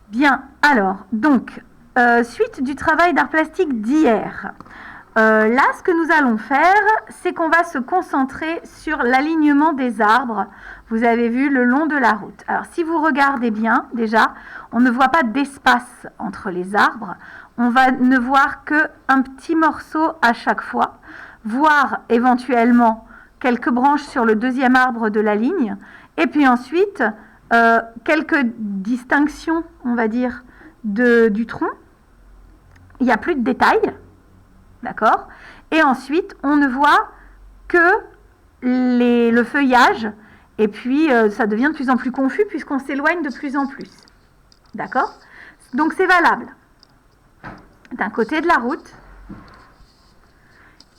Bien, alors, donc, suite du travail d'art plastique d'hier. Là, ce que nous allons faire, c'est qu'on va se concentrer sur l'alignement des arbres. Vous avez vu le long de la route. Alors, si vous regardez bien, déjà, on ne voit pas d'espace entre les arbres. On va ne voir qu'un petit morceau à chaque fois, voire éventuellement quelques branches sur le deuxième arbre de la ligne. Et puis ensuite, quelques distinctions, on va dire, du tronc. Il n'y a plus de détails. D'accord? Et ensuite, on ne voit que le feuillage. Et puis, ça devient de plus en plus confus puisqu'on s'éloigne de plus en plus. D'accord? Donc, c'est valable d'un côté de la route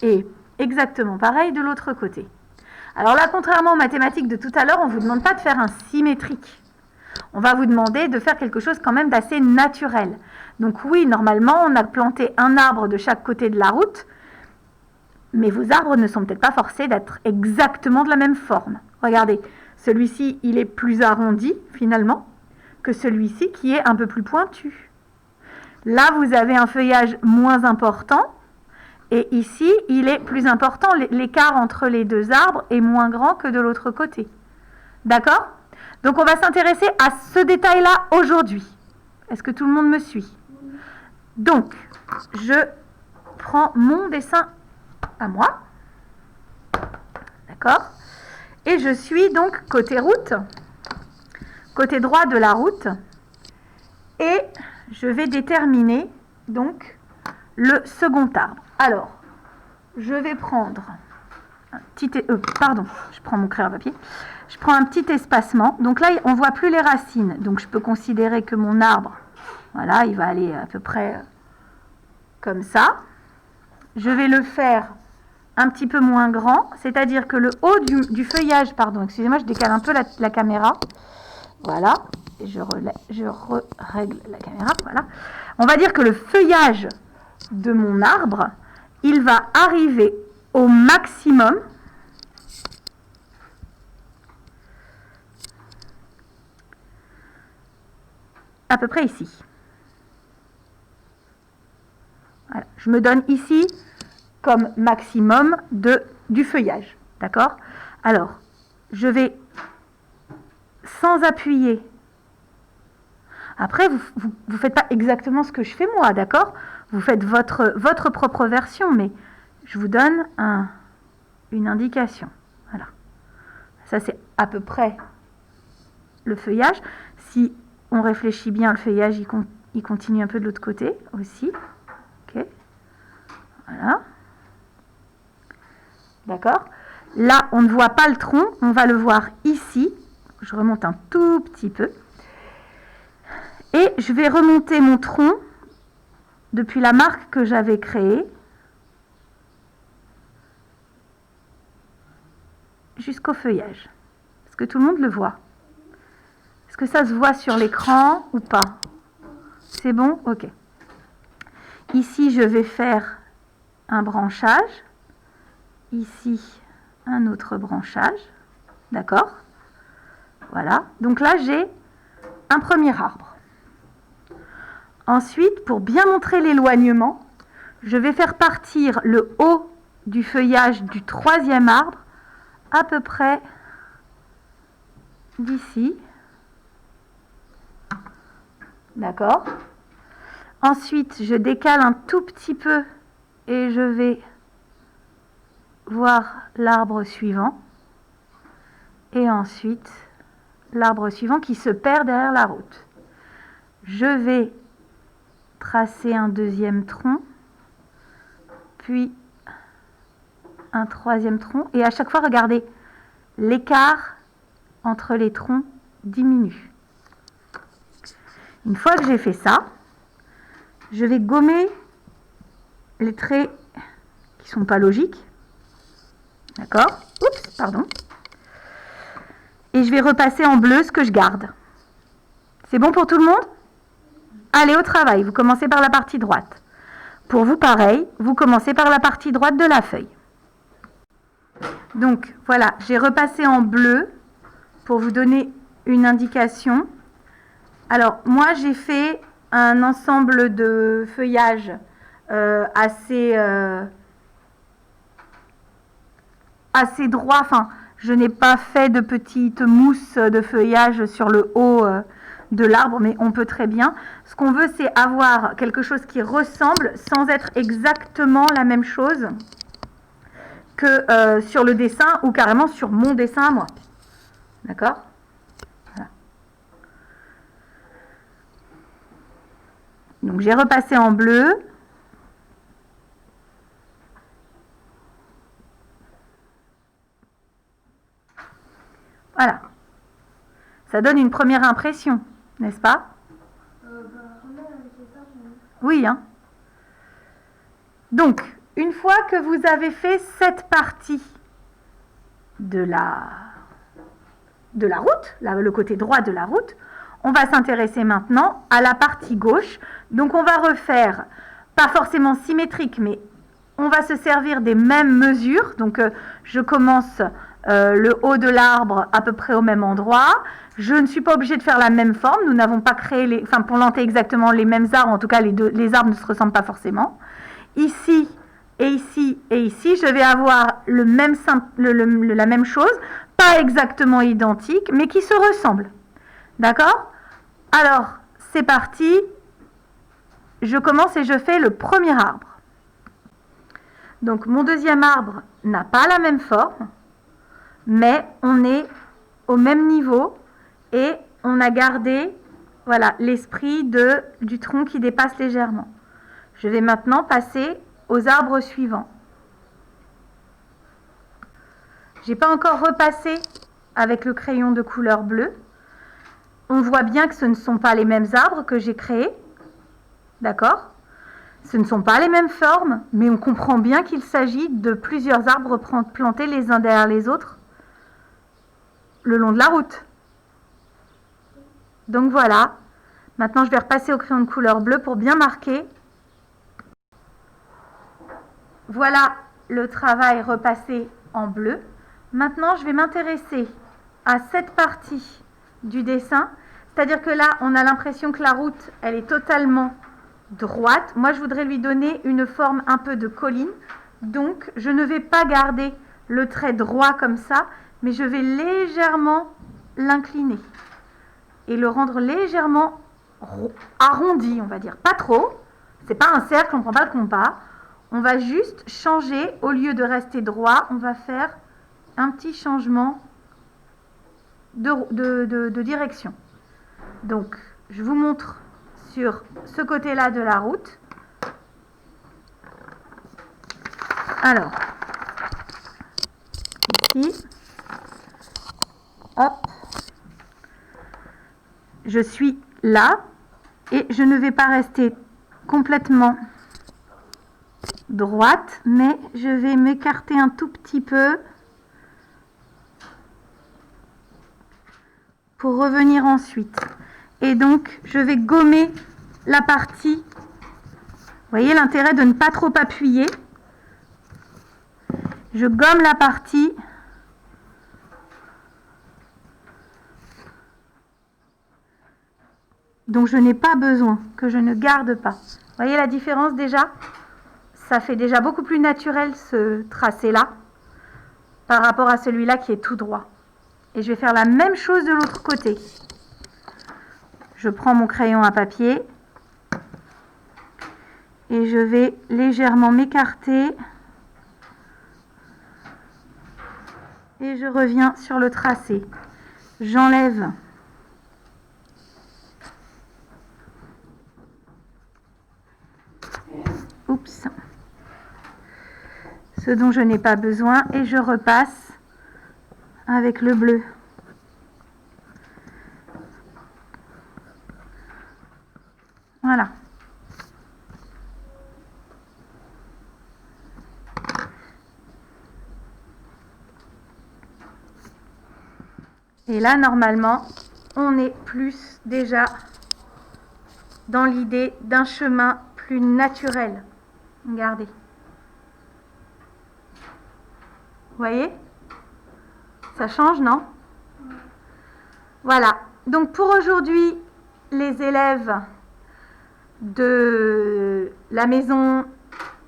et exactement pareil de l'autre côté. Alors là, contrairement aux mathématiques de tout à l'heure, on ne vous demande pas de faire un symétrique. On va vous demander de faire quelque chose quand même d'assez naturel. Donc oui, normalement, on a planté un arbre de chaque côté de la route, mais vos arbres ne sont peut-être pas forcés d'être exactement de la même forme. Regardez, celui-ci, il est plus arrondi, finalement, que celui-ci qui est un peu plus pointu. Là, vous avez un feuillage moins important, et ici, il est plus important. L'écart entre les deux arbres est moins grand que de l'autre côté. D'accord ? Donc, on va s'intéresser à ce détail-là aujourd'hui. Est-ce que tout le monde me suit ? Donc, je prends mon dessin à moi. D'accord ? Et je suis donc côté route, côté droit de la route. Et je vais déterminer donc le second arbre. Alors, je vais prendre un petit... je prends mon crayon à papier. Je prends un petit espacement. Donc là, on ne voit plus les racines. Donc, je peux considérer que mon arbre, voilà, il va aller à peu près comme ça. Je vais le faire un petit peu moins grand. C'est-à-dire que le haut du feuillage, pardon, excusez-moi, je décale un peu la caméra. Voilà. Et je règle la caméra. Voilà. On va dire que le feuillage de mon arbre, il va arriver au maximum à peu près ici. Voilà. Je me donne ici comme maximum du feuillage. D'accord? Alors, je vais sans appuyer. Après, vous ne faites pas exactement ce que je fais moi, d'accord? Vous faites votre propre version, mais je vous donne une indication. Voilà. Ça, c'est à peu près le feuillage. Si on réfléchit bien, le feuillage, il continue un peu de l'autre côté aussi. Ok. Voilà. D'accord? Là, on ne voit pas le tronc, on va le voir ici. Je remonte un tout petit peu. Et je vais remonter mon tronc depuis la marque que j'avais créée jusqu'au feuillage. Est-ce que tout le monde le voit? Est-ce que ça se voit sur l'écran ou pas? C'est bon? Ok. Ici, je vais faire un branchage. Ici, un autre branchage. D'accord? Voilà. Donc là, j'ai un premier arbre. Ensuite, pour bien montrer l'éloignement, je vais faire partir le haut du feuillage du troisième arbre à peu près d'ici. D'accord? Ensuite, je décale un tout petit peu et je vais voir l'arbre suivant. Et ensuite, l'arbre suivant qui se perd derrière la route. Je vais tracer un deuxième tronc, puis un troisième tronc. Et à chaque fois, regardez, l'écart entre les troncs diminue. Une fois que j'ai fait ça, je vais gommer les traits qui ne sont pas logiques. D'accord? Oups, pardon. Et je vais repasser en bleu ce que je garde. C'est bon pour tout le monde? Allez au travail, vous commencez par la partie droite. Pour vous, pareil, vous commencez par la partie droite de la feuille. Donc, voilà, j'ai repassé en bleu pour vous donner une indication Alors, moi, j'ai fait un ensemble de feuillages assez droit. Enfin, je n'ai pas fait de petites mousses de feuillage sur le haut de l'arbre, mais on peut très bien. Ce qu'on veut, c'est avoir quelque chose qui ressemble sans être exactement la même chose que sur le dessin ou carrément sur mon dessin à moi. D'accord ? Voilà. Donc j'ai repassé en bleu. Voilà. Ça donne une première impression, n'est-ce pas? Oui, hein. Donc, une fois que vous avez fait cette partie de la route, là, le côté droit de la route, on va s'intéresser maintenant à la partie gauche. Donc, on va refaire, pas forcément symétrique, mais on va se servir des mêmes mesures. Donc, je commence le haut de l'arbre à peu près au même endroit. Je ne suis pas obligée de faire la même forme. Nous n'avons pas créé, pour planter exactement les mêmes arbres. En tout cas, les arbres ne se ressemblent pas forcément. Ici et ici et ici, je vais avoir la même chose, pas exactement identique, mais qui se ressemblent. D'accord? Alors, c'est parti. Je commence et je fais le premier arbre. Donc, mon deuxième arbre n'a pas la même forme, mais on est au même niveau et on a gardé, voilà, l'esprit du tronc qui dépasse légèrement. Je vais maintenant passer aux arbres suivants. Je n'ai pas encore repassé avec le crayon de couleur bleue. On voit bien que ce ne sont pas les mêmes arbres que j'ai créés. D'accord ? Ce ne sont pas les mêmes formes, mais on comprend bien qu'il s'agit de plusieurs arbres plantés les uns derrière les autres le long de la route. Donc voilà. Maintenant, je vais repasser au crayon de couleur bleue pour bien marquer. Voilà le travail repassé en bleu. Maintenant, je vais m'intéresser à cette partie du dessin. C'est-à-dire que là, on a l'impression que la route, elle est totalement droite. Moi, je voudrais lui donner une forme un peu de colline. Donc, je ne vais pas garder le trait droit comme ça, mais je vais légèrement l'incliner et le rendre légèrement arrondi, on va dire. Pas trop. C'est pas un cercle, on ne prend pas le compas. On va juste changer, au lieu de rester droit, on va faire un petit changement de direction. Donc, je vous montre sur ce côté-là de la route. Alors, ici, hop, je suis là et je ne vais pas rester complètement droite, mais je vais m'écarter un tout petit peu pour revenir ensuite. Et donc, je vais gommer la partie. Vous voyez l'intérêt de ne pas trop appuyer. Je gomme la partie. Donc, je n'ai pas besoin, que je ne garde pas. Vous voyez la différence déjà? Ça fait déjà beaucoup plus naturel ce tracé-là par rapport à celui-là qui est tout droit. Et je vais faire la même chose de l'autre côté. Je prends mon crayon à papier et je vais légèrement m'écarter et je reviens sur le tracé. J'enlève ce dont je n'ai pas besoin et je repasse avec le bleu. Voilà. Et là, normalement, on est plus déjà dans l'idée d'un chemin plus naturel. Regardez. Vous voyez? Ça change, non? Voilà. Donc pour aujourd'hui, les élèves de la maison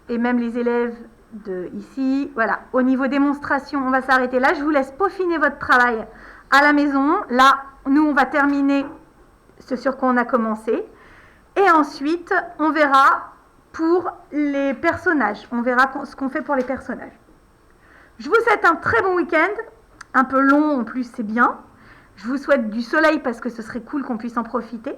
et même les élèves de ici. Voilà, au niveau démonstration, on va s'arrêter là. Je vous laisse peaufiner votre travail à la maison. Là, nous, on va terminer ce sur quoi on a commencé. Et ensuite, on verra pour les personnages. On verra ce qu'on fait pour les personnages. Je vous souhaite un très bon week-end. Un peu long, en plus, c'est bien. Je vous souhaite du soleil parce que ce serait cool qu'on puisse en profiter.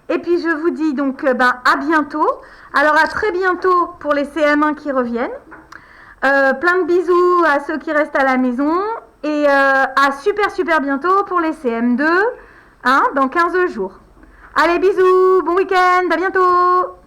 Et puis, je vous dis donc à bientôt. Alors, à très bientôt pour les CM1 qui reviennent. Plein de bisous à ceux qui restent à la maison. Et à super bientôt pour les CM2 dans 15 jours. Allez, bisous, bon week-end, à bientôt.